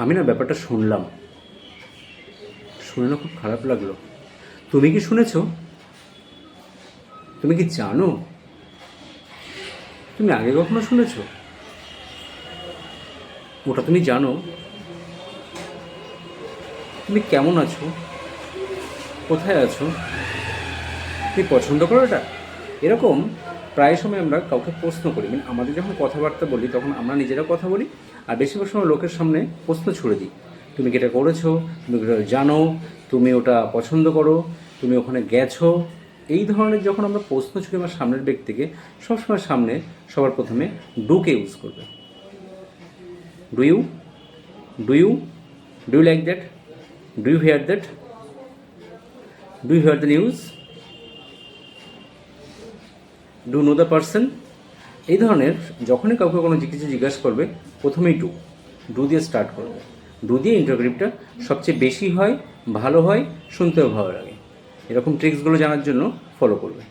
আমি না ব্যাপারটা শুনলাম, শুনে না খুব খারাপ লাগলো। তুমি কি শুনেছ? তুমি কি জানো? তুমি আগে কখনো শুনেছ? ওটা তুমি জানো? তুমি কেমন আছো? কোথায় আছো? তুমি পছন্দ করো এটা? এরকম প্রায় সময় আমরা কাউকে প্রশ্ন করি, মানে আমাদের যখন কথাবার্তা বলি তখন আমরা নিজেরা কথা বলি, আর বেশিরভাগ সময় লোকের সামনে প্রশ্ন ছুড়ে দিই। তুমি কি এটা করেছো? তুমি কি এটা জানো? তুমি ওটা পছন্দ করো? তুমি ওখানে গেছো? এই ধরনের যখন আমরা প্রশ্ন ছুড়ি আমার সামনের ব্যক্তিকে, সবসময় সামনে সবার প্রথমে ডুকে ইউজ করবে। Do you do you do you like that? Do you hear that? Do you hear the news? Do know the person? এই ধরনের যখনই কাউকে কোনো কিছু জিজ্ঞাসা করবে, প্রথমেই ডু দিয়ে স্টার্ট করবে। ডু দিয়ে ইন্টারগ্রিপটা সবচেয়ে বেশি হয়, ভালো হয়, শুনতেও ভালো লাগে। এরকম ট্রিক্সগুলো জানার জন্য ফলো করবে।